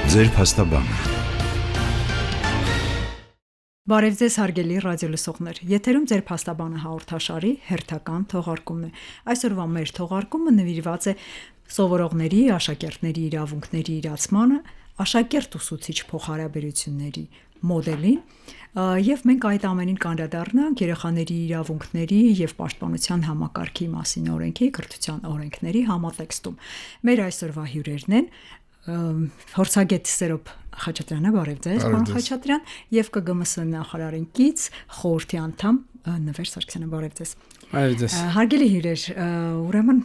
Ձեր փաստաբանը։ Բարև ձեզ հարգելի ռադիոլսողներ, եթերում ձեր փաստաբանը հաղորդաշարի հերթական թողարկումն է։ Այսօրվա մեր թողարկումը նվիրված է սովորողների, աշակերտների իրավունքների իրացմանը, աշակերտ ուսուցիչ փոխհարաբերությունների մոդելին, եւ մենք այդ ամենին կանդրադառնանք երեխաների իրավունքների եւ պաշտպանության համակարգի մասին օրենքի, կրթության օրենքների համատեքստում։ Մեր այսօրվա հյուրերն են Փորձագետ Սերոբ Խաչատրյանը, բարև ձեզ, պարոն Խաչատրյան, եւ ԿԳՄՍ նախարարին կից խորհրդի անդամ Նվեր Սարգսյանը, բարև ձեզ։ Բարև ձեզ։ Հարգելի հյուրեր, ուրեմն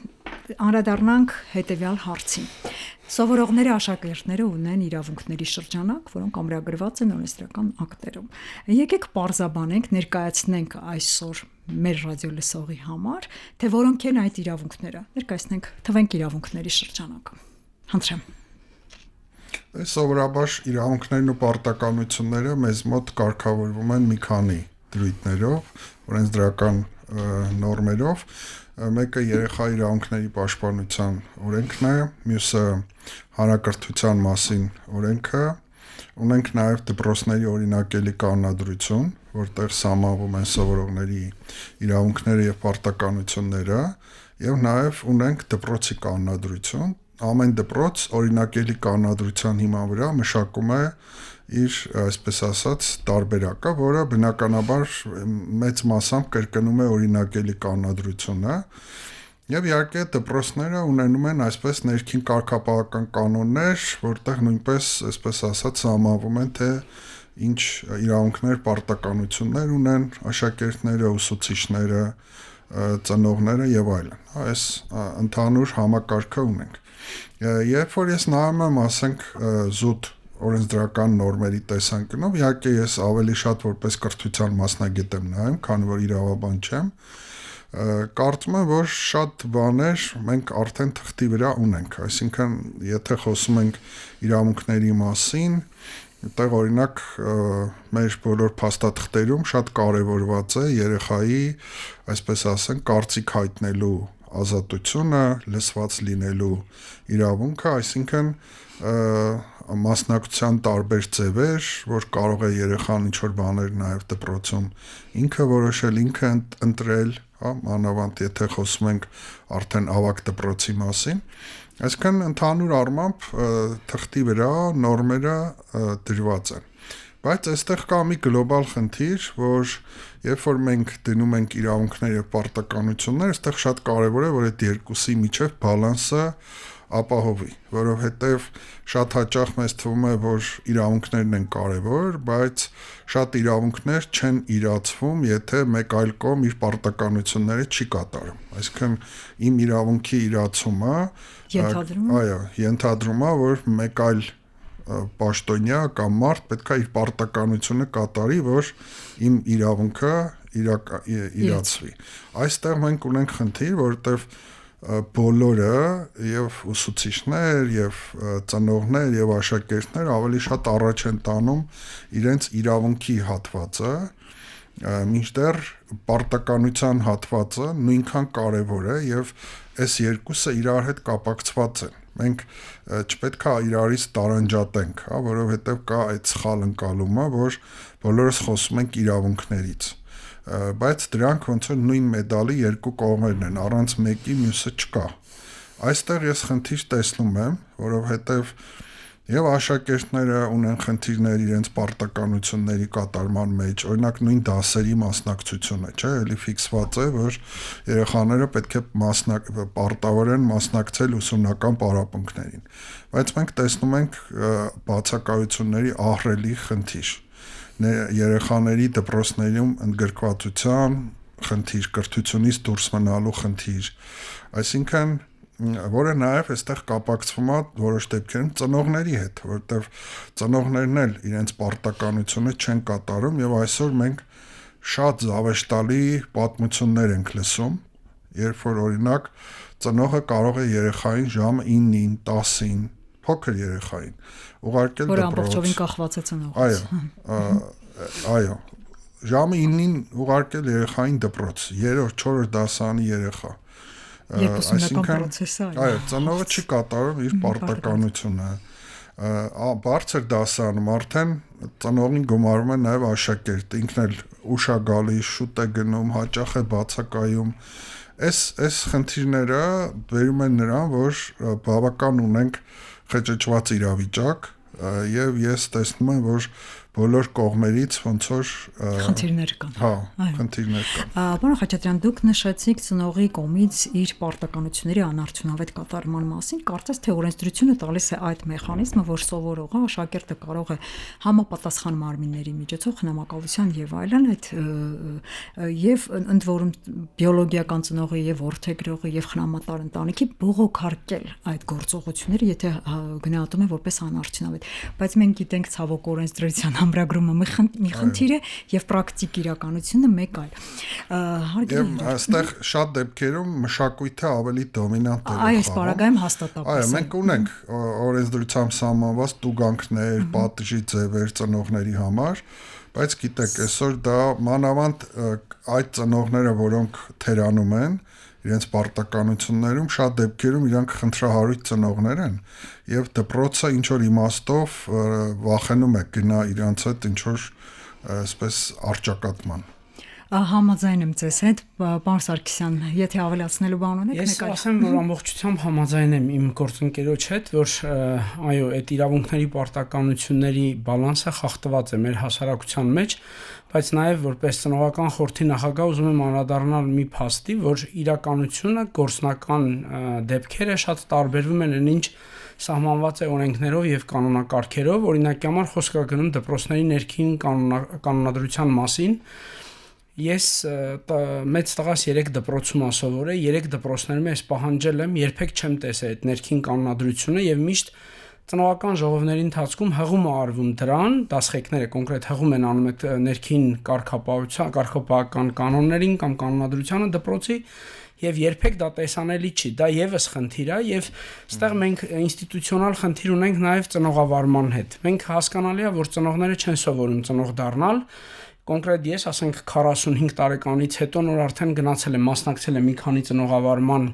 անդրադառնանք հետեւյալ հարցին։ Սովորողները, աշակերտները ունեն իրավունքների շրջանակ, որոնք ամրագրված են օրենսդրական ակտերում։ Եկեք պարզաբանենք, ներկայացնենք այսօր մեր ռադիոլսողի համար, թե որոնք են այդ իրավունքները։ Ներկայացնենք, թվենք իրավունքների շրջանակը։ Խնդրեմ։ Սովորաբար իրավունքներն ու պարտականությունները մեզ մոտ կարգավորվում են մի քանի դրույթներով, օրենսդրական նորմերով, մեկը երեխա իրավունքների պաշտպանության օրենքն է, մյուսը հանրակրթության մասին օրենքը, ունենք նաև դպրոցների օրինակելի կանոնադրություն, որտեղ սահմանվում են սովորողների իրավունքները եւ պարտականությունները, եւ նաև ունենք դպրոցի կանոնադրություն։ Ամեն դպրոց օրինակելի կանոնադրության հիման վրա մշակում է իր, այսպես ասած, տարբերակը, որը բնականաբար մեծ մասամբ կրկնում է օրինակելի կանոնադրությունը, եւ իհարկե դպրոցները ունենում են այսպես ներքին կարգապահական կանոններ, որտեղ նույնպես, այսպես ասած, սահմանվում են, թե ինչ իրավունքներ, պարտականություններ ունեն աշակերտները, ուսուցիչները, ծնողները եւ այլն։ Այս ընդհանուր համակարգը ունենք։ Երբ որ ես նայում եմ, ասենք, զուտ օրենսդրական նորմերի տեսանկյունով, իհարկե ես ավելի շատ որպես կրթության մասնագետ եմ նայում, քանի որ իրավաբան չեմ, կարծում եմ, որ շատ բաներ մենք արդեն թղթի վրա ունենք, այսինքն եթե խոսում ենք իրավունքների մասին, այդտեղ օրինակ մեր բոլոր փաստաթղթերում շատ կարևորված է երեխայի, այսպես ասենք, կարծիք հայտնելու ազատությունը, լսված լինելու իրավունքը, այսինքն մասնակցության տարբեր ձևեր, որ կարող է երեխան ինչ-որ բաներ նաև դպրոցում ինքը որոշել, ինքը ընտրել, մանավանդ եթե խոսում ենք արդեն ավագ դպրոցի մասին, այսինքն ընդհանուր առմամբ թղթի վրա նորմերը դրված են։ Բայց այստեղ կա մի գլոբալ խնդիր, որ երբ որ մենք դնում ենք իրավունքներ եւ պարտականություններ, այստեղ շատ կարեւոր է, որ այդ երկուսի միջև բալանսը ապահովի, որովհետեւ շատ հաճախ մեզ թվում է, որ իրավունքներն են կարեւոր, բայց շատ իրավունքներ չեն իրացվում, եթե մեկ այլ կողմ իր պարտականությունները չի կատարում։ Այսինքն իմ իրավունքի իրացումը ենթադրում է, որ մեկ այլ պաշտոնյա կամ մարդ պետք է իր պարտականությունը կատարի, որ իմ իրավունքը իրացվի։ Այստեղ մենք ունենք խնդիր, որովհետև բոլորը եւ ուսուցիչներ եւ ծնողներ եւ աշակերտներ ավելի շատ առաջ են տանում իրենց իրավունքի հատվածը, մինչդեռ պարտականության հատվածը նույնքան կարեւոր է եւ այս երկուսը իրար հետ կապակցված են։ Մենք չպետք է իրարից տարանջատենք, որովհետև կա այդ սխալ ընկալումը, որ բոլորս խոսում ենք իրավունքներից, բայց դրանք ոնց որ նույն մեդալի երկու կողմերն են, առանց մեկի մյուսը չկա։ Այստեղ ես խնդիր տեսնում եմ, որովհետև եւ աշակերտները ունեն խնդիրներ իրենց պարտականությունների կատարման մեջ, օրինակ նույն դասերի մասնակցությունը, չէ, էլի ֆիքսված է, որ երեխաները պետք է պարտավոր են մասնակցել ուսումնական պարապմունքներին, բայց մենք տեսնում ենք բացակայությունների ահռելի խնդիր, երեխաների դպրոցներում ընդգրկվածության խնդիր, կրթությունից դուրս մնալու խնդիր, այսինքն որը նաև այստեղ կապակցվում է որոշ դեպքերում ծնողների հետ, որտեղ ծնողներն էլ իրենց պարտականությունը չեն կատարում եւ այսօր մենք շատ զավեշտալի պատմություններ ենք լսում, երբ որ օրինակ ծնողը կարող է երեխային ժամը 9-ին, 10-ին, փոքր երեխային ուղարկել դպրոց։ Որ ամբողջովին կախված է ծնողից։ Այո, ժամը 9-ին ուղարկել երեխային դպրոց, 3-րդ, 4-րդ դասարանի երեխա։ Երկուսնական պրոցես է։ Այո, ծնողը չի կատարում իր պարտականությունը։ բարձր դասանում արդեն ծնողին գումարում է նաև աշակերտ, ինքն էլ ուշ է գալիս, շուտ է գնում, հաճախ է բացակայում։ Այս խնդիրները բերում են նրան, որ բավական ունենք խճճված իրավիճակ, եւ ես տեսնում եմ, որ բոլոր կողմերից ոնց որ խնդիրներ կան։ Հա, խնդիրներ կան։ Պարոն Խաչատրյան, դուք նշեցիք ծնողի կողմից իր պարտականությունների անարդյունավետ կատարման մասին, կարծես թե օրենսդրությունը տալիս է այդ մեխանիզմը, որ սովորողը, աշակերտը կարող է համապատասխան մարմինների միջոցով խնամակալության եւ այլն այդ եւ ընդ որում բիոլոգիական ծնողի եւ որդեգրողի եւ խնամատար ընտանիքի բողոքարկել այդ գործողությունները, եթե գնահատում են որպես անարդյունավետ, բայց մենք գիտենք ցավոք օրենսդրության ամրագրումը մի խնդիր է եւ պրակտիկ իրականությունը մեկ այլ։ Եվ այստեղ շատ դեպքերում մշակույթը ավելի դոմինանտ է։ Այս պարագայում հաստատապես։ Այո, մենք ունենք օրենսդրությամբ սահմանված տուգանքներ, պատժի ձևեր ծնողների համար, բայց գիտեք, այսօր դա մանավանդ այդ ծնողները, որոնք թերանում են իրենց պարտականություններում, շատ դեպքերում իրանք խնդրահարույց ծնողներ են եւ դպրոցը ինչ որ իմաստով վախենում է գնա իրանց հետ ինչ որ այսպես արճակատման։ Համաձայն եմ ձեզ հետ, պարոն Սարգսյան, եթե ավելացնելու բան ունեք, ես ասեմ, որ ամբողջությամբ համաձայն եմ իմ գործընկերոջ հետ, որ այո, այդ իրավունքների պարտականությունների բալանսը խախտված է մեր հասարակության մեջ, բայց նաև որպես ծնողական խորհրդի նախագահ ուզում եմ անդրադառնալ մի փաստի, որ իրականությունը, գործնական դեպքերը շատ տարբերվում են այնինչ սահմանված է օրենքներով եւ կանոնակարգերով, օրինակի համար խոսք է գնում դպրոցների ներքին կանոնադրության մասին։ Ես մեծ տղաս 3 դպրոցում ասովոր է, 3 դպրոցներում ես պահանջել եմ, երբեք չեմ տեսել այդ ներքին կանոնադրությունը եւ միշտ ծնողական ժողովների ընթացքում հղում է արվում դրան, դասղեկները կոնկրետ հղում են անում այդ ներքին կարգապահական կանոններին կամ կանոնադրությանը դպրոցի եւ երբեք դա տեսանելի չի, դա եւս խնդիր է եւ այստեղ մենք ինստիտուցիոնալ խնդիր ունենք նաեւ ծնողավարման հետ։ Մենք հասկանալի է, որ ծնողները չեն սովորում ծնող դառնալ, կոնկրետ ես, ասենք 45 տարեկանից հետո նոր արդեն գնացել եմ, մասնակցել եմ մի քանի ծնողավարման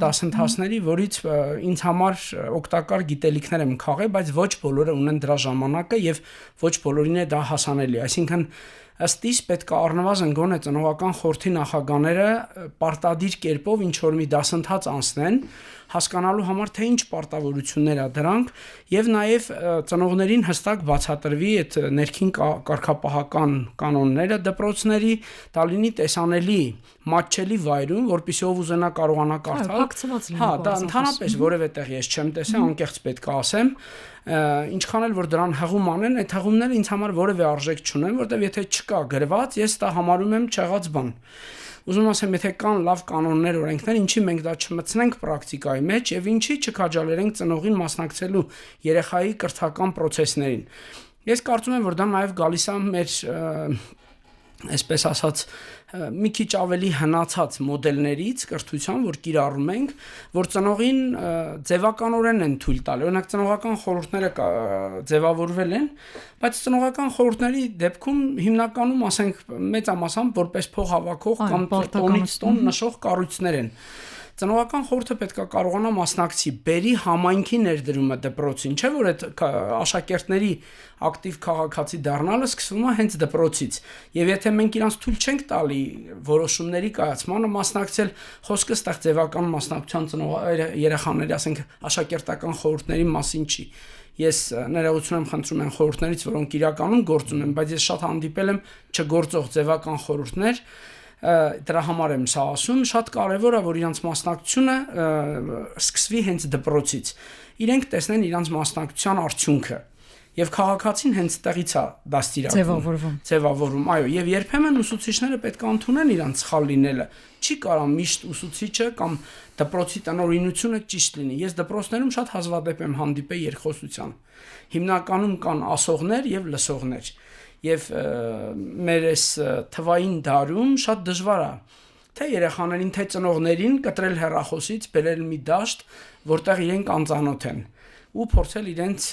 դասընթացների, որից ինձ համար օգտակար գիտելիքներ եմ քաղել, բայց ոչ բոլորը ունեն դրա ժամանակը եւ ոչ բոլորին է դա հասանելի, այսինքն ըստ իս պետք է առնվազն գոնե ծնողական խորհրդի նախագահները պարտադիր կերպով ինչ որ մի դասընթաց անցնեն, հասկանալու համար թե ինչ պարտավորություններ ա դրանք եւ նաեւ ծնողներին հստակ բացատրվի այդ ներքին կարգապահական կանոնները դպրոցների, դա լինի տեսանելի, մատչելի վայրում, որպեսզի ով ուզենա կարողանա կարդալ։ Հա, դա ընդհանրապես որևէ տեղ ես չեմ տեսել, անկեղծ պետք է ասեմ, ինչքան էլ որ դրան հղում անեն, այդ հղումները ինձ համար որևէ արժեք չունեն, որտեղ եթե չկա գրված, ես դա համարում եմ չեղած բան։ Ուզում ասեմ, եթե կան լավ կանոններ, օրենքներ, ինչի մենք դա չմտցնենք պրակտիկայի մեջ եւ ինչի չքաջալերենք ծնողին մասնակցելու երեխայի կրթական process-ներին։ Ես կարծում եմ, որ դա նաեւ գալիս է մեր այսպես ասած մի քիչ ավելի հնացած մոդելներից կրթության, որ կիրառում ենք, որ ծնողին ձևականորեն են թույլ տալի։ Օրինակ ծնողական խորհուրդները ձևավորվել են, բայց ծնողական խորհուրդների դեպքում հիմնականում, ասենք, մեծամասամբ որպես փող հավաքող կամ տոնից տոն նշող կառույցներ են։ Ծնողական խորհուրդը պետք է կարողանա մասնակցի բերի համայնքի ներդրումը դպրոցին, չէ՞ որ այդ աշակերտների ակտիվ քաղաքացի դառնալը սկսվում է հենց դպրոցից։ Եվ եթե մենք իրանց թույլ չենք տալի որոշումների կայացմանը մասնակցել, խոսքը ստեղ ձևական մասնակցության երեխաների, ասենք, աշակերտական խորհուրդների մասին չի։ Ես ներողություն եմ խնդրում են խորհուրդներից, որոնք իրականում գործում են, բայց ես շատ հանդիպել եմ չգործող ձևական խորհուրդներ, դրա համար եմ սա ասում, շատ կարևոր է, որ իրանց մասնակցությունը սկսվի հենց դպրոցից։ Իրենք տեսնեն իրանց մասնակցության արդյունքը։ Եվ քաղաքացին հենց տեղից է ձևավորվում, այո, եւ երբեմն ուսուցիչները պետք է ընդունեն իրանց սխալ լինելը։ Չի կարա միշտ ուսուցիչը կամ դպրոցի տնօրինությունը ճիշտ լինի։ Ես դպրոցներում շատ հազվադեպ եմ հանդիպել երկխոսության։ Հիմնականում կան ասողներ եւ լսողներ։ Եվ մեր այս թվային դարում շատ դժվար է թե երեխաներին, թե ծնողներին կտրել հեռախոսից, բերել մի դաշտ, որտեղ իրենք անծանոթ են։ ու փորձել իրենց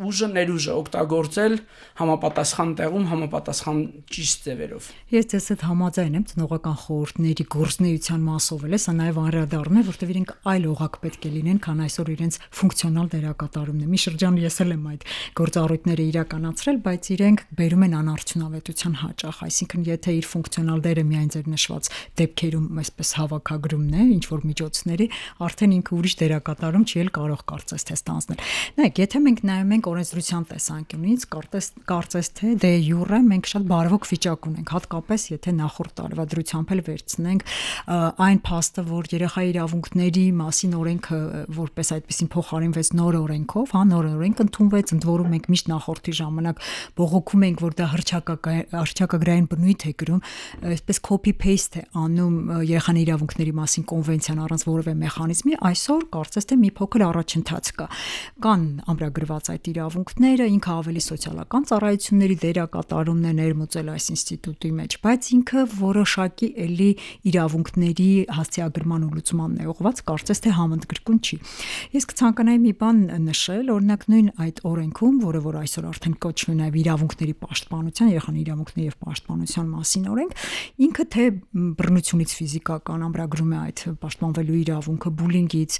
ուժը ներուժը օգտագործել համապատասխան տեղում, համապատասխան ճիշտ ձևերով։ Ես ձեզ հետ համաձայն եմ, ծնողական խորհուրդների գործնեության մասով էլ է, սա նաև անդրադառնում է, որտեղ իրենք այլ օղակ պետք է լինեն, քան այսօր իրենց ֆունկցիոնալ դերակատարումն է։ Մի շրջան ես էլ եմ այդ գործառույթները իրականացրել, բայց իրենք բերում են անարդյունավետության հաճախ, այսինքն եթե իր ֆունկցիոնալ դերը միայն ձեր նշված դեպքերում այսպես հավաքագրումն է, ինչ որ միջոցների, արդեն ինքը ուրիշ դերակատարում չի էլ կարող կարծես թե ստանձնել։ Նայեք, եթե մենք նայում ենք օրենսդրության տեսանկյունից, կարծես թե դե յուրե մենք շատ բարվոք վիճակ ունենք, հատկապես եթե նախորդ տարվադրությամբ էլ վերցնենք այն փաստը, որ երեխայի իրավունքների մասին օրենքը որպես այդպեսին փոխարինվեց նոր օրենքով, հա, նոր օրենք ընդունվեց, ընդ որում մենք միշտ նախորդի ժամանակ բողոքում ենք, որ դա հռչակագրային բնույթ է կրում, այսպես copy paste է անում երեխաների իրավունքների մասին կոնվենցիան առանց որևէ մեխանիզմի, այսօր կարծես թե մի փոքր առաջընթաց կա։ Կան ամրագրված այդ իրավունքները, ինքը ավելի սոցիալական ծառայությունների դերակատարումն է ներմուծել այս ինստիտուտի մեջ, բայց ինքը որոշակի էլի իրավունքների հասցեագրման ու լուծմանն է ուղղված, կարծես թե համընդգրկուն չի։ Ես կցանկանայի մի բան նշել, օրինակ նույն այդ օրենքում, որը որ այսօր արդեն կոչվում է նաև իրավունքների պաշտպանության, երեխաների իրավունքների եւ պաշտպանության մասին օրենք, ինքը թե բռնությունից ֆիզիկական ամրագրում է այդ պաշտպանվելու իրավունքը, բուլինգից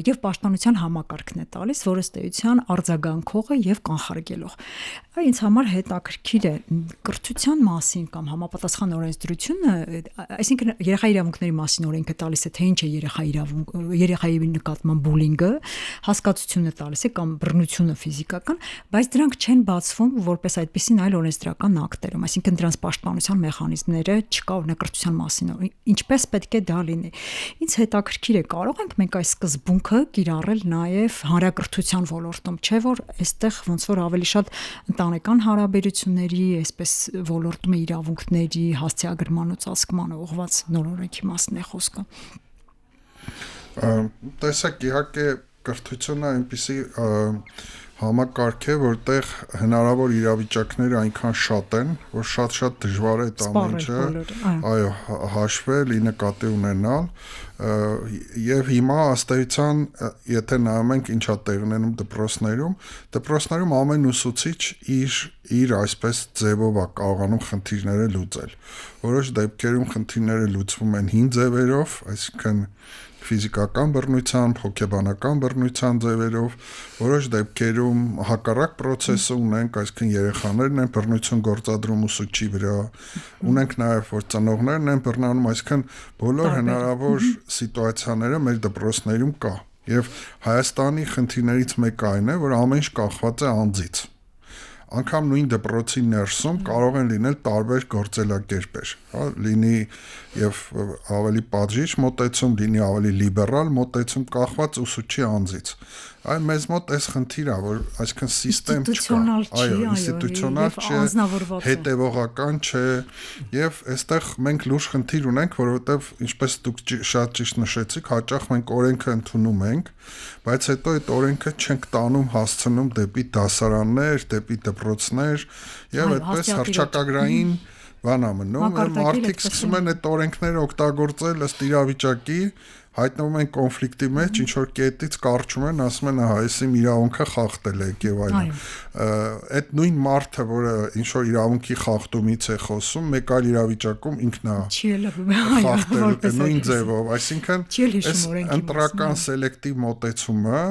եւ պաշտպանության համակարգն է տալիս, որը ըստ էության արձագանքող է եւ կանխարգելող։ Ինձ համար հետաքրքիր է կրթության մասին կամ համապատասխան օրենսդրությունը, այսինքն երեխայի իրավունքների մասին օրենքը տալիս է թե ինչ է երեխայի նկատմամբ բուլինգը, հասկացությունը տալիս է կամ բռնությունը ֆիզիկական, բայց դրանք չեն բացվում որպես այդպիսին այլ օրենսդրական ակտերում, այսինքն դրանց պաշտպանության մեխանիզմները չկա օրինակ կրթության մասին, ինչպես պետք է դա լինի։ Ինձ հետաքրքիր է, կարող ենք մենք այս սկզբունքը կիրառել նաև հանրակրթության ոլորտում, չէ՞ որ այստեղ ոնց որ ավելի շատ ընտանեկան հարաբերությունների, այսպես ոլորտում իրավունքների հասցեագրման ու ծածկման ուղղված նոր օրենքի մասն է խոսքը։ Տեսեք, իհարկե կրթությունը այնպիսի համակարգ է, որտեղ հնարավոր իրավիճակները այնքան շատ են, որ շատ դժվար է այդ ամեն ինչը հաշվել, նկատի ունենալ, եւ հիմա ըստ էության, եթե նայում ենք ինչա տեղ ունենում դպրոցներում ամեն ուսուցիչ իր այսպես ձևով է կարողանում խնդիրները լուծել։ Որոշ դեպքերում խնդիրները լուծվում են հին ձևերով, այսինքն ֆիզիկական բռնությամբ, հոգեբանական բռնության ձևերով, որոշ դեպքերում հակառակ process-ը ունենք, այսինքն երեխաներն են բռնություն գործադրում ուսուցչի վրա, ունենք նաև որ ծնողներն են բռնանում, այսինքն բոլոր հնարավոր սիտուացիաները մեր դպրոցներում կա։ Եվ Հայաստանի խնդիրներից մեկը այն է, որ ամեն ինչ կախված է անձից։ Անկամ նույն դպրոցի ներսում կարող են լինել տարբեր գործելակերպեր, հա, լինի եւ ավելի պատժիչ մոտեցում, լինի ավելի լիբերալ մոտեցում, կախված ուսուցչի անձից։ Այ մեզ մոտ այս խնդիրը, որ այսինքն սիստեմ չկա, ինստիտուցիոնալ չէ, հետևողական չէ, եւ այստեղ մենք լուրջ խնդիր ունենք, որովհետեւ ինչպես դուք շատ ճիշտ նշեցիք, հաճախ մենք օրենքը ընդունում ենք, բայց հետո այդ օրենքը չենք տանում հասցնում դեպի դասարաններ, դեպի դպրոցներ եւ այդպես հռչակագրային բան ամնում, մարդիկ սկսում են այդ օրենքները օգտագործել ըստ իրավիճակի, հայտնվում են կոնֆլիկտի մեջ, ինչ որ կետից կարճում են, ասում են, ահա, ես իմ իրավունքը խախտել եք եւ այլն։ Այդ նույն մարդը, որը ինչ որ իրավունքի խախտումից է խոսում, մեկ այլ իրավիճակում ինքն է խախտել նույն ձևով, այսինքն այս ընտրական սելեկտիվ մոտեցումը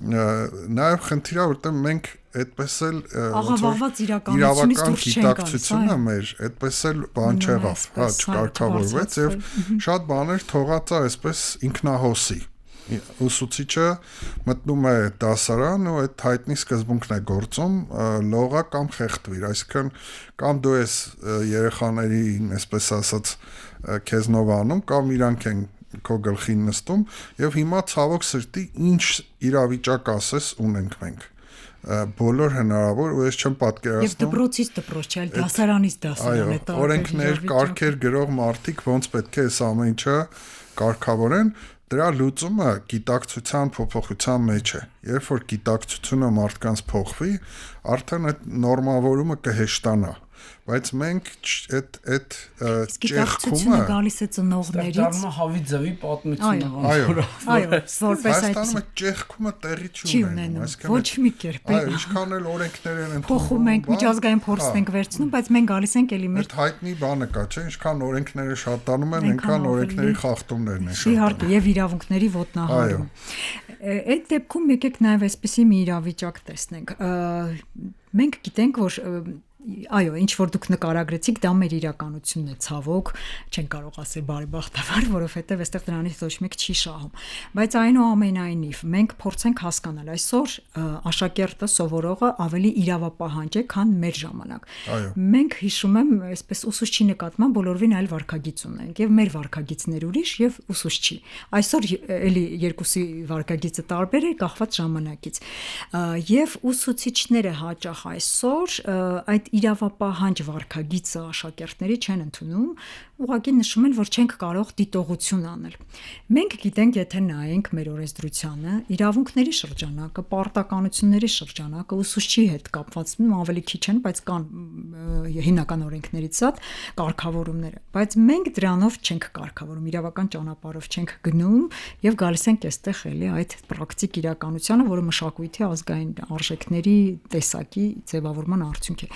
նաեւ խնդիր է, որտեղ մենք այդպես էլ աղավաղված իրականությունից գիտակցությունը մեր այդպես էլ բան չեղավ, հա, չկարգավորվեց եւ շատ բաներ թողած է այսպես ինքնահոսի։ Ուսուցիչը մտնում է դասարան ու այդ հայտնի սկզբունքն է գործում լողա կամ խեղդվիր, այսինքն կամ դու ես երեխաներին, այսպես ասած, քեզնով անում, կամ իրանք են քո գլխին նստում եւ հիմա ցավոք սրտի ինչ իրավիճակ ասես ունենք մենք բոլոր հնարավոր ու ես չեմ պատկերացնում եւ դպրոցից դպրոց չէ, դասարանից դասարան է տա օրենքներ, կարգեր գրող մարդիկ ոնց պետք է այս ամեն ինչը կարգավորեն, դրա լուծումը գիտակցության փոփոխության մեջ է։ Երբ որ գիտակցությունը մարդկանց փոխվի, արդեն այդ նորմավորումը կհեշտանա։ բայց մենք այդ ճեղքումը գալիս է ծնողներից դառնում հավի ձևի պատմությունը որպես Հայաստանում այդ ճեղքումը տեղի չի ունենում ոչ մի կերպ ինչքան էլ օրենքներ են փոխում ենք միջազգային փորձն ենք վերցնում բայց մենք գալիս ենք էլի մեր հայտնի բանը կա չէ ինչքան օրենքները շատանում են այնքան օրենքների խախտումներն են շատանում իհարկե եւ իրավունքների ոտնահարում այդ դեպքում եկեք նաեւ այսպեսի մի իրավիճակ տեսնենք մենք գիտենք որ այո, ինչ որ դուք նկարագրեցիք, դա մեր իրականությունն է, ցավոք, չեն կարող ասել բարեբախտաբար, որովհետև այստեղ դրանից ոչ մեկ չի շահում։ Բայց այնուամենայնիվ, մենք փորձենք հասկանալ այսօր աշակերտը, սովորողը ավելի իրավապահանջ է, քան մեր ժամանակ։ Մենք հիշում եմ, այսպես ուսուցչի նկատմամբ բոլորովին այլ վարքագիծ ունենք, եւ մեր վարքագիծներ ուրիշ եւ ուսուցչի։ Այսօր էլի երկուսի վարքագիծը տարբեր է, կախված ժամանակից։ Եվ ուսուցիչները հաճախ այսօր այդ իրավապահանջ վարքագիծը աշակերտների չեն ընդունում, ուղղակի նշում են, որ չենք կարող դիտողություն անել։ Մենք գիտենք, եթե նայենք մեր օրենսդրությանը, իրավունքների շրջանակը, պարտականությունների շրջանակը ուսուցչի հետ կապված ավելի քիչ են, բայց կան հիմնական օրենքներից շատ կարգավորումները, բայց մենք դրանով չենք կարգավորում, իրավական ճանապարհով չենք գնում եւ գալիս ենք այստեղ էլի այդ պրակտիկ իրականությանը, որը մշակույթի ազգային արժեքների տեսակի ձևավորման արդյունք է։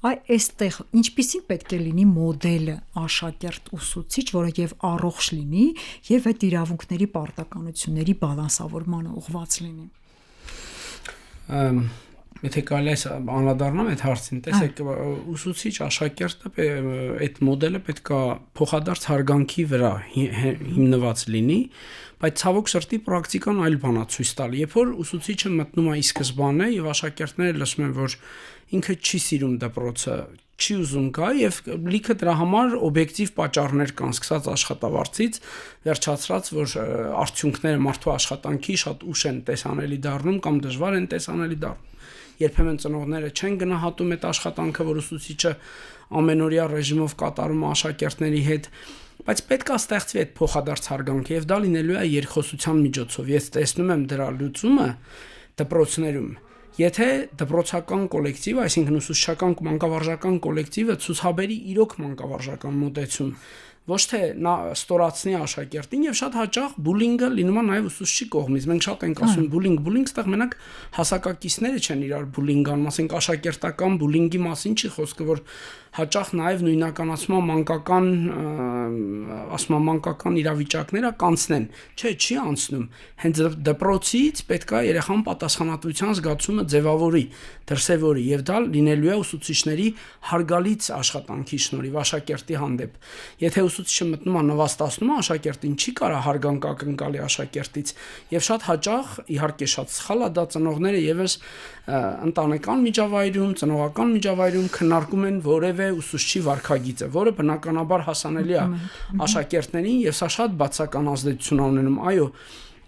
Այստեղ ինչպիսին պետք է լինի մոդելը աշակերտ ուսուցիչ, որը եւ առողջ լինի եւ այդ իրավունքների պարտականությունների բալանսավորմանը ուղղված լինի։ Եթե կարելի է անդրադառնամ այդ հարցին, տեսեք, ուսուցիչ աշակերտը այդ մոդելը պետք է փոխադարձ հարգանքի վրա հիմնված լինի, բայց ցավոք սրտի պրակտիկան այլ բան է ցույց տալի։ Երբ որ ուսուցիչը մտնում է ի սկզբանե եւ աշակերտները լսում են, որ ինքը չի սիրում դպրոցը, չի ուզում գա եւ լիքը դրա համար օբյեկտիվ պատճառներ կան, սկսած աշխատավարձից, վերջացրած, որ արդյունքները մարդու աշխատանքի շատ ուշ են տեսանելի դառնում կամ դժվար են տեսանելի դառնում։ Երբեմն ծնողները չեն գնահատում այդ աշխատանքը, որ ուսուցիչը ամենօրյա ռեժիմով կատարում է աշակերտների հետ, բայց պետք է ստեղծվի այդ փոխադարձ հարգանքը եւ դա լինելու է երկխոսության միջոցով։ Ես տեսնում եմ դրա լուծումը դպրոցներում։ Եթե դպրոցական կոլեկտիվը, այսինքն ուսուցչական մանկավարժական կոլեկտիվը ցուցաբերի իրոք մանկավարժական մոտեցում, ոչ թե նա ստորացնի աշակերտին եւ շատ հաճախ բուլինգը լինում է նաեւ ուսուցչի կողմից։ Մենք շատ ենք ասում բուլինգ, ստեղ մենակ հասակակիցները չեն իրար բուլինգ անում, ասենք աշակերտական բուլինգի մասին չի խոսքը, որ հաճախ նաեւ նույնականացման մանկական իրավիճակները կանցնեն։ Չի անցնում։ Հենց դպրոցից պետք է երեխան պատասխանատվության զգացումը ձևավորի, դրսևորի եւ դա լինելու է ուսուցիչների հարգալից աշխատանքի շնորհիվ աշակերտի հանդեպ։ Եթե ուսուցիչը մտնում է նվաստացնում աշակերտին, չի կարա հարգանք ակնկալի աշակերտից եւ շատ հաճախ, իհարկե շատ սխալ է դա, ծնողները եւս ընտանեկան միջավայրում, ծնողական միջավայրում քննարկում են որևէ ուսուցչի վարքագիծը, որը բնականաբար հասանելի է աշակերտներին եւ սա շատ բացական ազդեցություն ունենում։ Այո,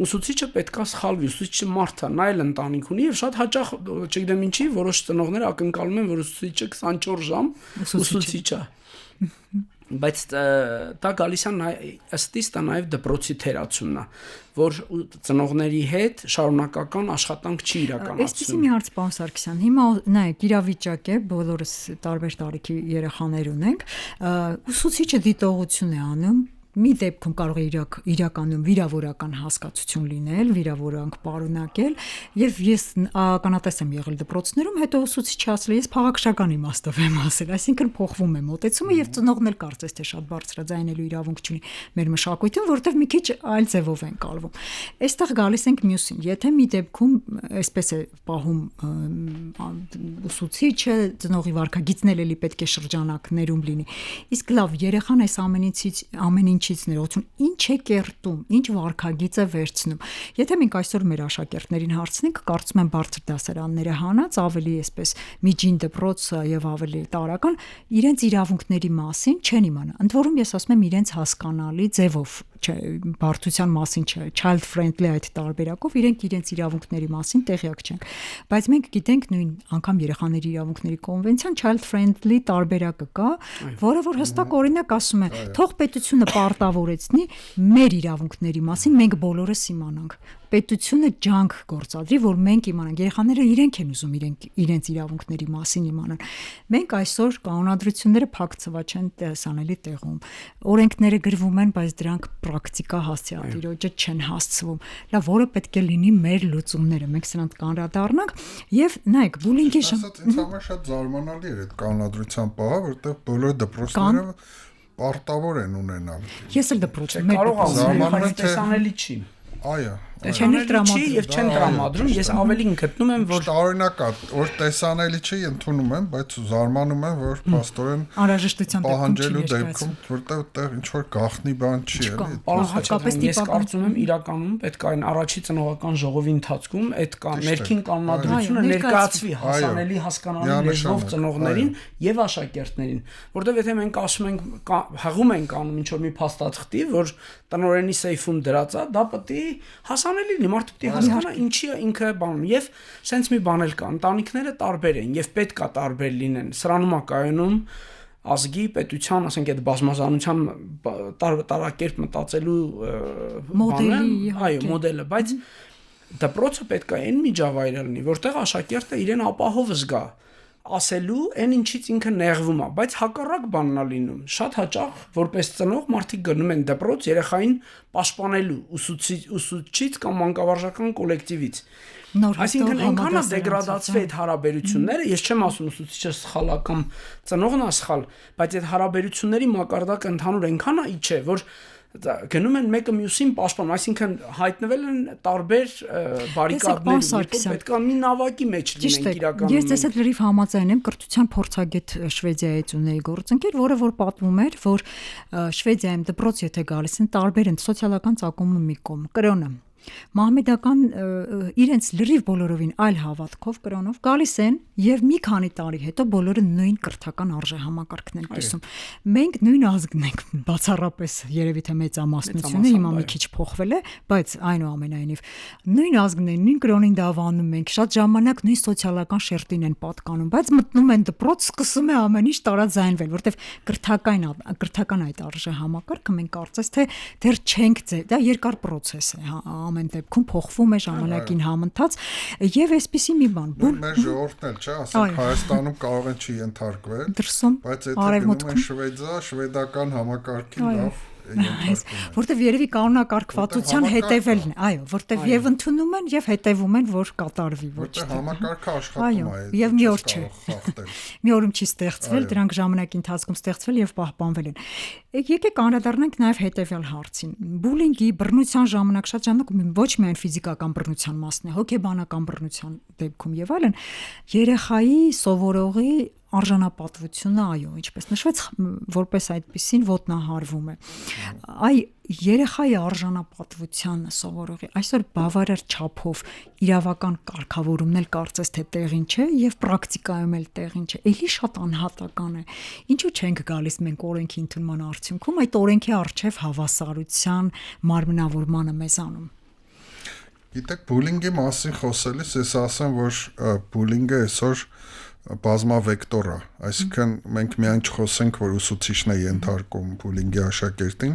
ուսուցիչը պետքա սխալվի, ուսուցիչը մարդ է, նա էլ ընտանիք ունի եւ շատ հաճախ, չգիտեմ ինչի, որոշ ծնողներ ակնկալում են, որ ուսուցիչը 24 ժամ ուսուցիչ է։ Բայց դա գալիս է ըստ իս դա նաև դպրոցի թերացումն է, որ ծնողների հետ շարունակական աշխատանք չի իրականացվում։ Այսպեսի մի հարց, պարոն Սարգսյան, հիմա նայեք, իրավիճակ է, բոլորս տարբեր տարիքի երեխաներ ունենք, ուսուցիչը դիտողություն է անում, մի դեպքում կարող է իրականում վիրավորական հասկացություն լինել, վիրավորանք պարունակել, եւ ես ականատես եմ եղել դպրոցներում, հետո ուսուցիչը ասել է, ես փաղաքշական իմաստով եմ ասել, այսինքն փոխվում է մոտեցումը եւ ծնողն էլ կարծես թե շատ բարձրաձայնելու իրավունք չունի մեր մշակույթում, որովհետեւ մի քիչ այլ ձևով են կալվում։ Այստեղ գալիս ենք մյուսին, եթե մի դեպքում այսպես է պահում ուսուցիչը, ծնողի վարքագիծն էլի պետք է շրջանակներում լինի։ Իսկ լավ, երեխան այս ամեն ինչից ներողություն, ինչ է կերտում, ինչ վարքագիծ է վերցնում։ Եթե մենք այսօր մեր աշակերտներին հարցնենք, կարծում եմ բարձր դասարանները հանած, ավելի այսպես միջին դպրոց եւ ավելի տարական, իրենց իրավունքների մասին չեն իմանա։ Ընդ որում ես ասում եմ իրենց հասկանալի ձևով, բարդության մասին չէ, child friendly այդ տարբերակով իրենց իրավունքների մասին տեղյակ չեն։ Բայց մենք գիտենք նույն անգամ երեխաների իրավունքների կոնվենցիան child friendly տարբերակը կա, որը որ հստակ օրինակ ասում է, թող պետությունը պարտավորեցնի մեր իրավունքների մասին մենք բոլորս իմանանք։ պետությունը ջանք գործադրի, որ մենք իմանանք, երեխաները իրենք են ուզում իրենց իրավունքների մասին իմանան։ Մենք այսօր կանոնադրությունները փակ ցված չեն տեսանելի տեղում։ Օրենքները գրվում են, բայց դրանք պրակտիկա հասցեատիրոջը չեն հասցվում։ Լավ, որը պետք է լինի մեր լուծումները։ Մենք սրանց կանդրադառնանք եւ նայեք, բուլինգի ինձ համար շատ զարմանալի էր այդ կանոնադրության պահը, որտեղ բոլոր դպրոցները պարտավոր են ունենալ։ Ես էլ դպրոցում կարող եմ տեսանելի չի։ Այո, չեն տրամադրում եւ չեն տրամադրում, ես ավելին գտնում եմ, որ տարօրինակ է, որ տեսանելի չի, ընդունում եմ, բայց զարմանում եմ, որ փաստորեն անհրաժեշտության պահանջելու դեպքում, որտեղ այդտեղ ինչ որ գաղտնի բան չի, էլի։ հատկապես ես կարծում եմ իրականում պետք է այն առաջի ծնողական ժողովի ընթացքում այդ ներքին կանոնադրությունը ներկայացվի հասանելի հասկանալի լեզվով ծնողներին եւ աշակերտներին, որտեղ եթե մենք ասում ենք հղում ենք անում ինչ որ մի փաստաթղթի, որ տնօրենի սեյֆում դրած է, դա պետք է հասանելի լինի, մարդը պետք է հասկանա ինչի է ինքը բանում եւ սենց մի բան էլ կա, ընտանիքները տարբեր են եւ պետք է տարբեր լինեն, սրանում է կայանում ազգի, պետության, ասենք այդ բազմազանության տարակերպ մտածելու մոդելը, բայց դպրոցը պետք է այն միջավայրը լինի, որտեղ աշակերտը իրեն ապահով զգա ասելու այն ինչից ինքը նեղվում է, բայց հակառակ բանն է լինում։ Շատ հաճախ որպես ծնող մարդիկ գնում են դպրոց երեխային պաշտպանելու ուսուցիչից կամ մանկավարժական կոլեկտիվից։ Այսինքն այնքան է դեգրադացվել այդ հարաբերությունները, ես չեմ ասում ուսուցիչը սխալ է կամ ծնողն է սխալ, բայց այդ հարաբերությունների մակարդակը ընդհանուր այնքան է իջե, որ գնում են մեկը մյուսին պաշտպանում, այսինքն հայտնվել են տարբեր բարիկադներ, պետք է մի նավակի մեջ լինենք իրականում։ Ես դες հետ լրիվ համաձայն եմ, կրթության փորձագետ Շվեդիայից ունեի գործընկեր, որը որ պատմում էր, որ Շվեդիայում դպրոց եթե գալիս են, տարբեր են սոցիալական ծագումը մի կողմ, կրոնը մահմեդական իրենց լրիվ բոլորովին այլ հավատքով կրոնով գալիս են եւ մի քանի տարի հետո բոլորը նույն կրթական արժեհամակարգն են կիսում։ Մենք նույն ազգն ենք, բացառապես երևի թե մեծամասնությունը հիմա մի քիչ փոխվել է, բայց այնուամենայնիվ նույն ազգն են, նույն կրոնին դավանում ենք, շատ ժամանակ նույն սոցիալական շերտին են պատկանում, բայց մտնում են դպրոց, սկսում է ամեն ինչ տարաձայնվել, որտեվ կրթական այդ արժեհամակարգը մենք կարծես թե դեռ չենք դա երկար process է, ամեն դեպքում փոխվում է ժամանակին համընթաց եւ այսպիսի մի բան մեր ժողովուրդն էլ չէ, ասենք Հայաստանում կարող են չի ենթարկվել, բայց եթե գնում են Շվեդիա, շվեդական համակարգի լավ որտեվ երևի կանոնակարգվածության հետևելն է, այո, որտեվ եւ ընդունում են եւ հետևում են, որ կատարվի, ոչ թե համակարգը աշխատում է, եւ մի օր չէ, մի օրում չի ստեղծվել, դրանք ժամանակի ընթացքում ստեղծվել եւ պահպանվել են։ Եկեք անդրադառնանք նաեւ հետևյալ հարցին։ Բուլինգի բռնության ժամանակ շատ ժամանակ ոչ միայն ֆիզիկական բռնության մասն է, հոգեբանական բռնության դեպքում եւ այլն, երեխայի սովորողի արժանապատվությունը, այո, ինչպես նշվեց, որպես այդպեսին ոտնահարվում է։ Այ երեխայի արժանապատվությանը սովորողի այսօր բավարար չափով իրավական կարգավորումն էլ կարծես թե տեղին չէ եւ պրակտիկայում էլ տեղին չէ։ Էլի շատ անհատական է։ Ինչու չենք գալիս մենք օրենքի ընդունման արդյունքում այդ օրենքի արժեվ հավասարության մարմնավորմանը մեզանում։ Գիտեք, բուլինգի մասին խոսելիս ես ասեմ, որ բուլինգը այսօր բազմավեկտոր է, այսինքն մենք միայն չխոսենք, որ ուսուցիչն է ենթարկում բուլինգի աշակերտին,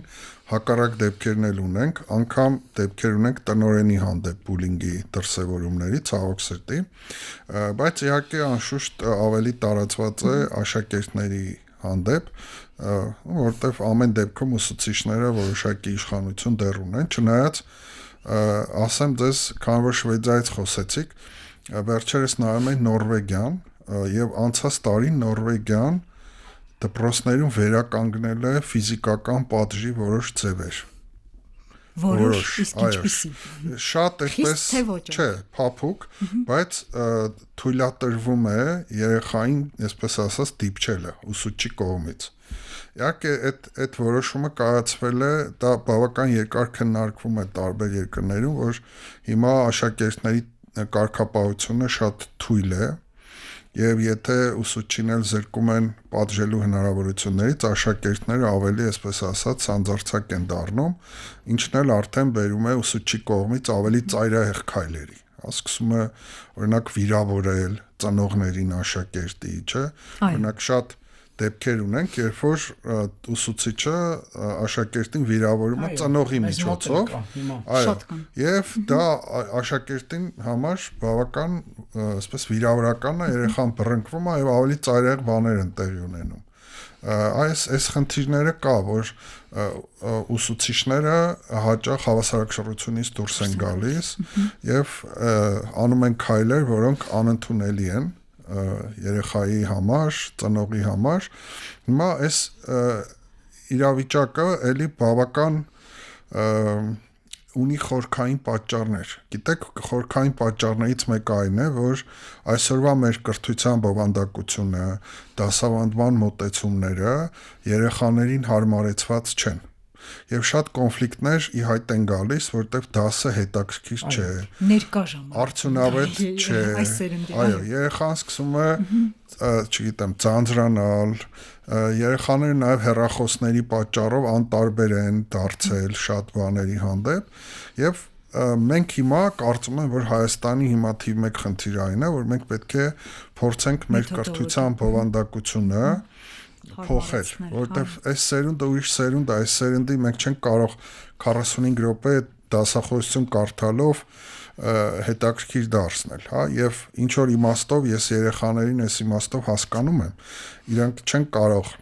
հակառակ դեպքերն էլ ունենք, անգամ դեպքեր ունենք տնօրենի հանդեպ բուլինգի դրսևորումների, ցավոք սրտի, բայց իհարկե անշուշտ ավելի տարածված է աշակերտների հանդեպ, որտեղ ամեն դեպքում ուսուցիչները որոշակի իշխանություն դեռ ունեն, չնայած ասեմ ձեզ, քանի որ Շվեդիայից խոսեցիք, վերջերս նայում ենք Նորվեգիան եւ անցած տարի Նորվեգիան դպրոցներում վերականգնել է ֆիզիկական պատժի որոշ ձևեր։ Որոշ, իսկ ինչպիսի։ Շատ այդպես, չէ, փափուկ, բայց թույլատրվում է երեխային, այսպես ասած, դիպչելը ուսուցչի կողմից։ Իհարկե այդ որոշումը կայացվել է, դա բավական երկար քննարկվում է տարբեր երկրներում, որ հիմա աշակերտների կարգապահությունը շատ թույլ է, եւ եթե ուսուցչին էլ զրկում են պատժելու հնարավորություններից, աշակերտները ավելի, այսպես ասած, սանձարձակ են դառնում, ինչն էլ արդեն բերում է ուսուցչի կողմից ավելի ծայրահեղ քայլերի։ Սկսում է օրինակ վիրավորել ծնողներին աշակերտի, չէ՞։ Օրինակ շատ դեպքեր ունենք, երբ որ ուսուցիչը աշակերտին վիրավորում է ծնողի միջոցով, այո, եւ դա աշակերտին համար բավական այսպես վիրավորական է, երեխան բռնկվում է եւ ավելի ծայրահեղ բաներ են տեղի ունենում։ Այս խնդիրները կա, որ ուսուցիչները հաճախ հավասարակշռությունից դուրս են գալիս եւ անում են քայլեր, որոնք անընդունելի են երեխայի համար, ծնողի համար։ Հիմա այս իրավիճակը էլի բավական ունի խորքային պատճառներ։ Գիտեք, խորքային պատճառներից մեկը այն է, որ այսօրվա մեր կրթության բովանդակությունը, դասավանդման մոտեցումները երեխաներին հարմարեցված չեն։ Եվ շատ կոնֆլիկտներ ի հայտ են գալիս, որտեղ դասը հետաքրքիր չէ։ Ներկա ժամանակ։ Արդյունավետ չէ։ Այո, երեխան սկսում է, չգիտեմ, ձանձրանալ, երեխաները նաև հեռախոսների պատճառով անտարբեր են դարձել շատ բաների հանդեպ, եւ մենք հիմա կարծում եմ, որ Հայաստանի հիմա թիվ 1 խնդիրը այն է, որ մենք պետք է փորձենք մեր կրթության բովանդակությունը փոխել, որովհետև այս սերունդը ուրիշ սերունդ է, այս սերնդի մենք չենք կարող 45 րոպե դասախոսություն կարդալով հետաքրքիր դարձնել, հա, եւ ինչ որ իմաստով ես երեխաներին այս իմաստով հասկանում եմ, իրանք չեն կարող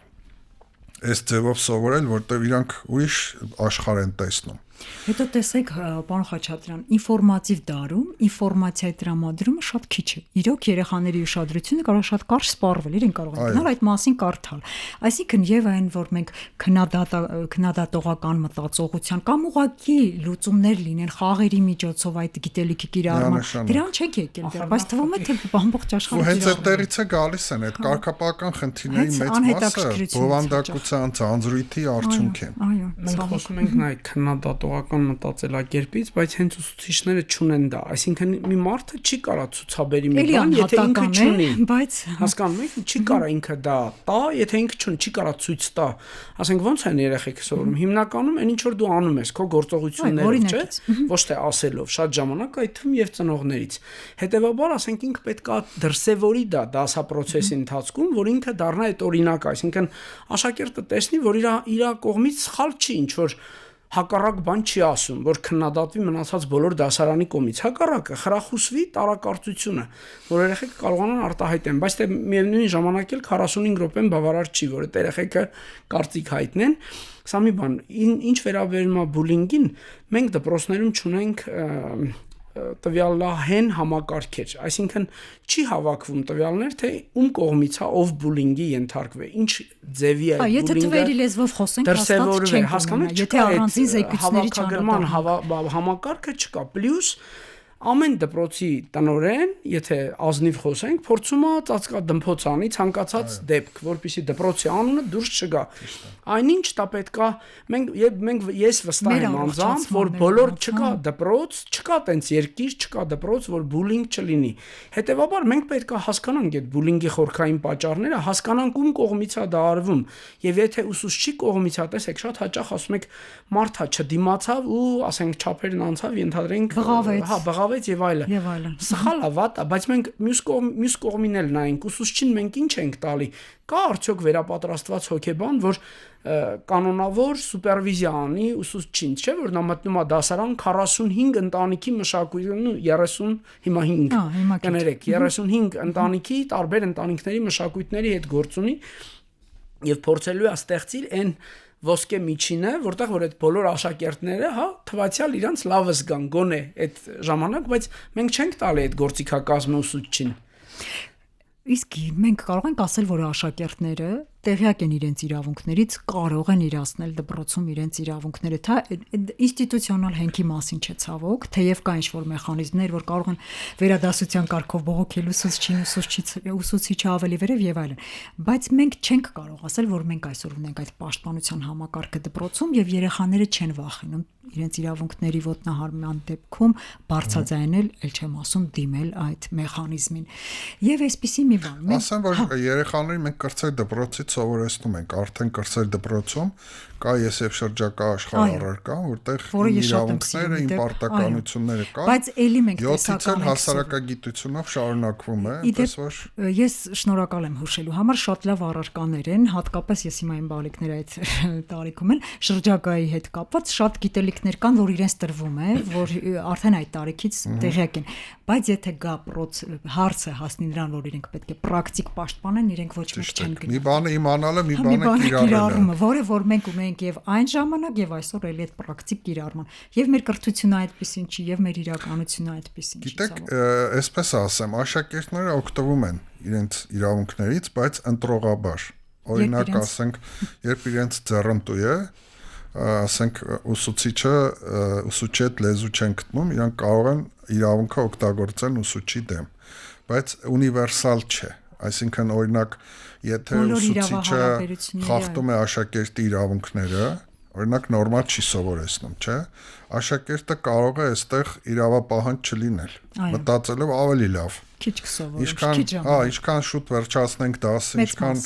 այս ձևով սովորել, որտեղ իրանք ուրիշ աշխարհ են տեսնում։ Հետո տեսեք, պարոն Խաչատրյան, ինֆորմատիվ դարում ինֆորմացիայի տրամադրումը շատ քիչ է։ Իրոք երեխաների ուշադրությունը կարող է շատ կարճ սպառվել, իրեն կարող են գնալ այդ մասին կարդալ։ Այսինքն եւ այն, որ մենք քննադատողական մտածողության կամ ուղղակի լուծումներ լինեն խաղերի միջոցով այդ գիտելիքի կիրառման, դրան չեք եկել դեռ, բայց թվում է թե ամբողջ աշխարհը։ Ու հենց այդտեղից է գալիս են այդ կարգապահական խնդիրների մեծ մասը բովանդակության ցանցրույթի արդյունք է։ Այո, մենք խոսում ենք նայ քննադատողական մտածելակերպից, բայց հենց ուսուցիչները չունեն դա, այսինքն մի մարդը չի կարա ցուցաբերի մի բան, եթե ինքը չունի, բայց հասկանում եք, չի կարա ինքը դա տա, եթե ինքը չունի, չի կարա ցույց տա։ Ասենք ոնց են երեխեքը սովորում, հիմնականում այն ինչ որ դու անում ես, քո գործողություններով, չէ՞, ոչ թե ասելով, շատ ժամանակ այդ թվում եւ ծնողներից։ Հետեւաբար, ասենք ինքը պետքա դրսևորի դա դասապրոցեսի ընթացքում, որ ինքը դառնա այդ օրինակը, այսինքն աշակերտը տեսնի, որ իր կողմից սխալ չի, ինչ որ հակառակ բան չի ասում, որ քննադատվի մնացած բոլոր դասարանի կողմից։ Հակառակը խրախուսվի տարակարծությունը, որ երեխեքը կարողանան արտահայտեն, բայց թե միևնույն ժամանակ էլ 45 րոպեն բավարար չի, որ այդ երեխեքը կարծիք հայտնեն։ Սա մի բան, ինչ վերաբերում է բուլինգին, մենք դպրոցներում չունենք տվյալահեն համակարգեր, այսինքն չի հավաքվում տվյալներ, թե ում կողմից է ով բուլինգի ենթարկվի, ինչ ձևի է բուլինգը։ Եթե թվերի լեզվով խոսենք, հաստատ չենք հասկանում, եթե առանձին զեկույցների չհավաքագրման համակարգը չկա, պլյուս ամեն դպրոցի տնօրեն, եթե ազնիվ խոսենք, փորձում է ծածկադմփոց անի ցանկացած դեպք, որպեսզի դպրոցի անունը դուրս չգա։ Այնինչ դա պետքա ես վստահ եմ անձամբ, որ բոլոր չկա դպրոց, չկա տենց երկիր, չկա դպրոց, որ բուլինգ չլինի։ Հետևաբար մենք պետքա հասկանանք այդ բուլինգի խորքային պատճառները, հասկանանք ում կողմից է դա արվում։ Եվ եթե ուսուցչի կողմից է, տեսեք, շատ հաճախ ասում եք մարդը չդիմացավ ու ասենք չափերն անցավ, ենթադրենք, բղավեց եւ այլն։ Սխալ է, վատ է, բայց մենք մյուս կողմին էլ նայենք, ուսուցչին մենք ինչ ենք տալի։ Կա արդյոք վերապատրաստված հոգեբան, որ կանոնավոր սուպերվիզիա անի ուսուցչին, չէ՞ որ նա մտնում է դասարան 45 ընտանիքի մշակույթի, 30 հիմա 5 կներեք, 35 ընտանիքի, տարբեր ընտանիքների մշակույթների հետ գործ ունի եւ փորձելու է ստեղծել այն ոսկե միջինը, որտեղ որ այդ բոլոր աշակերտները, հա, թվացial իրանց լավը զգան գոնե այդ ժամանակ, բայց մենք չենք տալի այդ գործիքակազմը ուսուցչին։ Իսկ մենք կարող ենք ասել, որ աշակերտները տեղյակ են իրենց իրավունքներից, կարող են իրացնել դպրոցում իրենց իրավունքները, դա ինստիտուցիոնալ հենքի մասին չէ ցավոք, թեև կա ինչ-որ մեխանիզմներ, որ կարող են վերադասության կարգով բողոքել ուսուցիչը ավելի վերև եւ այլն, բայց մենք չենք կարող ասել, որ մենք այսօր ունենք այդ պաշտպանության համակարգը դպրոցում եւ երեխաները չեն վախենում։ իրենց իրավունքների ոտնահարման դեպքում բարձրաձայնել, ել չեմ ասում դիմել այդ մեխանիզմին։ Եվ այսպիսի մի բան։ Ասեմ, որ երեխաներին մենք կրծեր դպրոցից սովորեցնում ենք, արդեն կրծեր դպրոցում կա ես եւ շրջակա աշխարհ կա, որտեղ իրավունքները, իմ պարտականությունները կա, բայց էլի մենք տեսական հասարակագիտությունով շարունակվում է, այնպես որ ես շնորհակալ եմ հուշելու համար, շատ լավ առարկաներ են, հատկապես ես հիմա իմ բալիկները այդ տարիքում են, շրջակայի հետ կապված շատ գիտելիքներ կան, որ իրենց տրվում է, որ արդեն այդ տարիքից տեղյակ են, բայց եթե գա հարցը հասնի նրան, որ իրենք պետք է պրակտիկ պաշտպանեն, իրենք ոչ մեկ չեն գնա։ Մի բանը իմանալը, մի բանը կիրառելը, որը որ մենք ունենք եւ այն ժամանակ եւ այսօր էլի այդ պրակտիկ կիրառման։ Եվ մեր կրթությունը այդպեսին չի, եւ մեր իրականությունը այդպեսին չի։ Գիտեք, այսպես ասեմ, աշակերտները օգտվում են իրենց իրավունքներից, բայց ընտրողաբար։ Օրինակ ասենք, երբ իրենց ձեռնտու է, ասենք ուսուցիչը ուսուցիչ հետ լեզու չեն գտնում, իրանք կարող են իրավունքը օգտագործեն ուսուցչի դեմ, բայց ունիվերսալ չէ, այսինքն օրինակ եթե ուսուցիչը խախտում է աշակերտի իրավունքները, օրինակ նորմալ չի սովորեցնում, չէ, աշակերտը կարող է այստեղ իրավապահանջ չլինել, մտածելով ավելի լավ։ Քիչ կսովորենք, ինչքան շուտ վերջացնենք դասը, ինչքան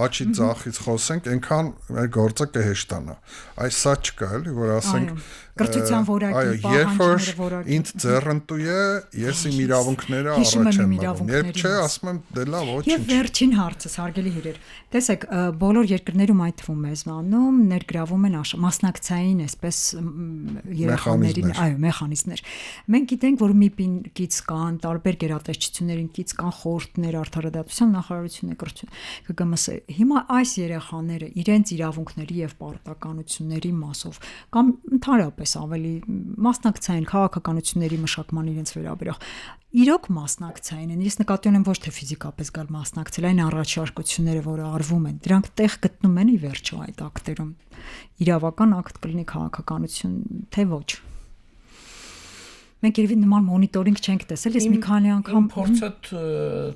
աչի ձախից խոսենք, այնքան մեր գործը կհեշտանա։ Այս սա չկա, էլի, որ ասենք կրթության որակի պահանջները որակի։ Ինձ ձեռնտու է, ես իմ իրավունքները առաջ եմ մղում։ Երբ չէ, ասում եմ, դե լավ, ոչինչ։ Եվ վերջին հարցը, հարգելի հյուրեր։ Տեսեք, բոլոր երկրներում այդ թվում մեզանում ներգրավում են մասնակցային այսպես երեխաներին, մեխանիզմներ։ Մենք գիտենք, որ ՄԻՊ-ից կան տարբեր գերատեսչություններին կից կան խորհուրդներ, արդարադատության նախարարությունը, կրթություն, ԿԿՄՍ։ Հիմա այս երեխաները իրենց իրավունքների եւ պարտականությունների մասով կամ ընդհանրապես ավելի մասնակցային քաղաքականությունների մշակման իրենց վերաբերյալ իրոք մասնակցային են։ Ես նկատի ունեմ ոչ թե ֆիզիկապես գալ մասնակցել, այն առաջարկությունները, որը արվում են, դրանք տեղ գտնում են ի վերջո այդ ակտերում։ Իրավական ակտ կլինի քաղաքականություն, թե ոչ։ Մենք երևի նման մոնիտորինգ չենք տեսել, ես մի քանի անգամ փորձը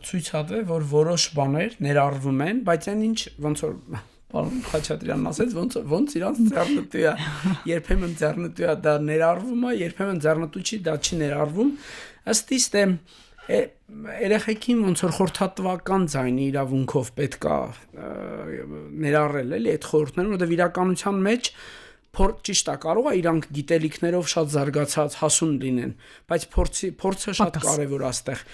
ցույց տվել, որ որոշ բաներ ներառվում են, բայց այն ինչ ոնց որ Պարոն Խաչատրյանն ասեց, ոնց իրանց ձեռնտու է, երբեմն ձեռնտու է դա ներառվում է, երբեմն ձեռնտու չի, դա չի ներառվում, ըստ իս դե երեխեքին ոնց որ խորհրդատվական ձայնի իրավունքով պետք է ներառել էլի այդ խորհուրդները, որովհետև իրականության մեջ ճիշտ է, կարող է իրանք գիտելիքներով շատ զարգացած հասուն լինեն, բայց փորձը շատ կարևոր է այստեղ։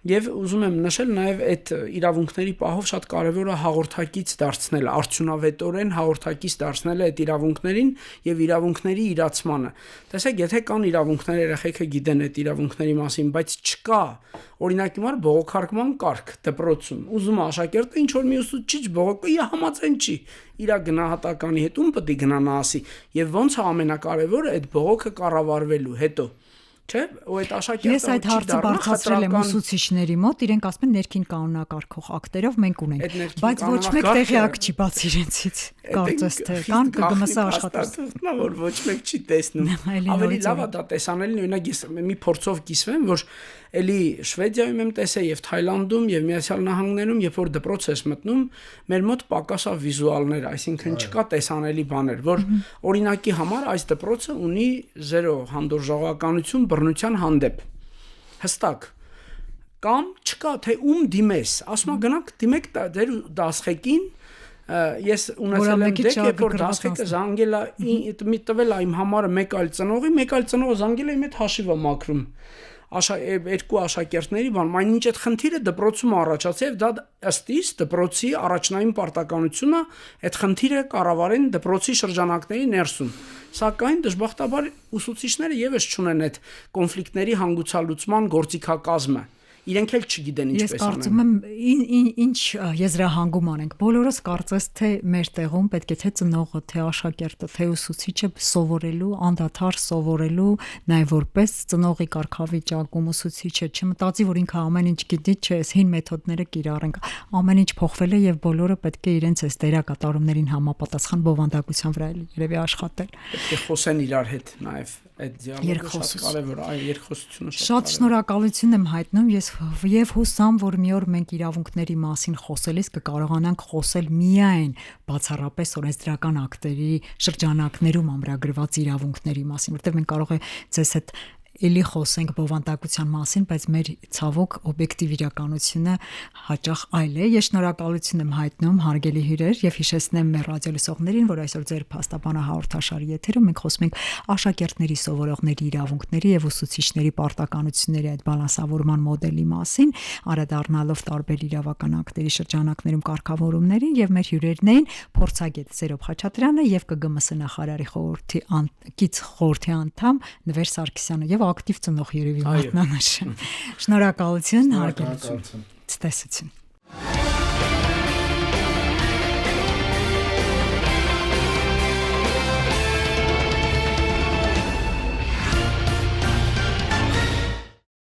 Եվ ուզում եմ նշել նաև այդ իրավունքների պահով շատ կարևոր է հաղորդակից դարձնելը, արդյունավետորեն հաղորդակից դարձնելը այդ իրավունքներին եւ իրավունքների իրացմանը։ Տեսեք, եթե կան իրավունքներ, երեխեքը գիտեն այդ իրավունքների մասին, բայց չկա օրինակի համար բողոքարկման կարգ դպրոցում։ Ուզում է աշակերտը ինչ որ մի ուսուցիչ բողոքի համաձայն չի, իր գնահատականի հետ ում պետք է գնանա ասի, եւ ոնց է ամենակարևորը այդ բողոքը կառավարվելու հետո Չէ, ու այդ աշակերտը Ես այդ հարցը բարձրացրել եմ ուսուցիչների մոտ, իրենք ասում են ներքին կանոնակարգող ակտերով մենք ունենք, բայց ոչ մեկ տեղյակ չի բաց իրենցից, կարծես թե կան ԿԳՄՍ աշխատանքն, որ ոչ մեկ չի տեսնում։ Ավելի լավ է դա տեսանելին, օրինակ ես մի փորձով կիսվեմ, որ էլի Շվեդիայում եմ տեսել եւ Թայլանդում եւ Միացյալ Նահանգներում, երբ որ դպրոց ես մտնում, մեր մոտ պակասա վիզուալներ, այսինքն չկա տեսանելի բաներ, որ օրինակի համար այս դպրոցը ունի 0 հանդուրժողականություն բռնության հանդեպ։ Հստակ կամ չկա թե ում դիմես, ասում եմ գնանք դիմեք ձեր դասղեկին, ես ունեցել եմ դեպք, երբ որ դասղեկը զանգել է, տվել է իմ համարը մեկ այլ ծնողի, մեկ այլ ծնողը զանգել է իմ հետ հաշիվը մաքրում։ Երկու աշակերտների բան, այն ինչ այդ խնդիրը դպրոցում առաջացավ, դա ըստ իս դպրոցի առաջնային պարտականությունը այդ խնդիրը կառավարեն դպրոցի շրջանակների ներսում։ Սակայն դժբախտաբար ուսուցիչները եւս չունեն այդ կոնֆլիկտների հանգուցալուծման գործիքակազմը։ Իրենք էլ չգիտեն ինչպես անեն։ Ես կարծում եմ ինչ եզրահանգում անենք։ Բոլորս կարծես թե մեր տեղում պետք է թե ծնողը, թե աշակերտը, թե ուսուցիչը սովորելու, անդադար սովորելու, նաև որպես ծնողի կարգավիճակում ուսուցիչը չմտածի, որ ինքը ամեն ինչ գիտի, չէ, այս հին մեթոդները կիրառենք։ Ամեն ինչ փոխվել է եւ բոլորը պետք է իրենց այս դերակատարումներին համապատասխան բովանդակության վրա երևի աշխատել։ Պետք է խոսեն իրար հետ նաև այդ դիալոգը շատ կարևոր է, այ երկխոսությունը շատ շնորհակալություն եմ հայտնում եւ հուսամ, որ մի օր մենք իրավունքների մասին խոսելիս կկարողանանք խոսել միայն բացառապես օրենսդրական ակտերի շրջանակներում ամրագրված իրավունքների մասին, որտեղ մենք կարող է ձեզ հետ էլի խոսենք բովանդակության մասին, բայց մեր ցավոք օբյեկտիվ իրականությունը հաճախ այլ է։ Ես շնորհակալություն եմ հայտնում հարգելի հյուրեր եւ հիշեցնեմ մեր ռադիոլսողներին, որ այսօր ձեր փաստաբանը հաղորդաշարի եթերում մենք խոսում ենք աշակերտների, սովորողների իրավունքների եւ ուսուցիչների պարտականությունների այդ բալանսավորման մոդելի մասին, անդրադառնալով տարբեր իրավական ակտերի շրջանակներում կարգավորումներին, եւ մեր հյուրերն էին փորձագետ Սերոբ Խաչատրյանը եւ ԿԳՄՍ նախարարի խորհրդի անդամ Նվեր Սարգսյանը եւ ակտիվ ծնող երևի մատնանշ։ Շնորհակալություն, հարգելի ցտեսություն։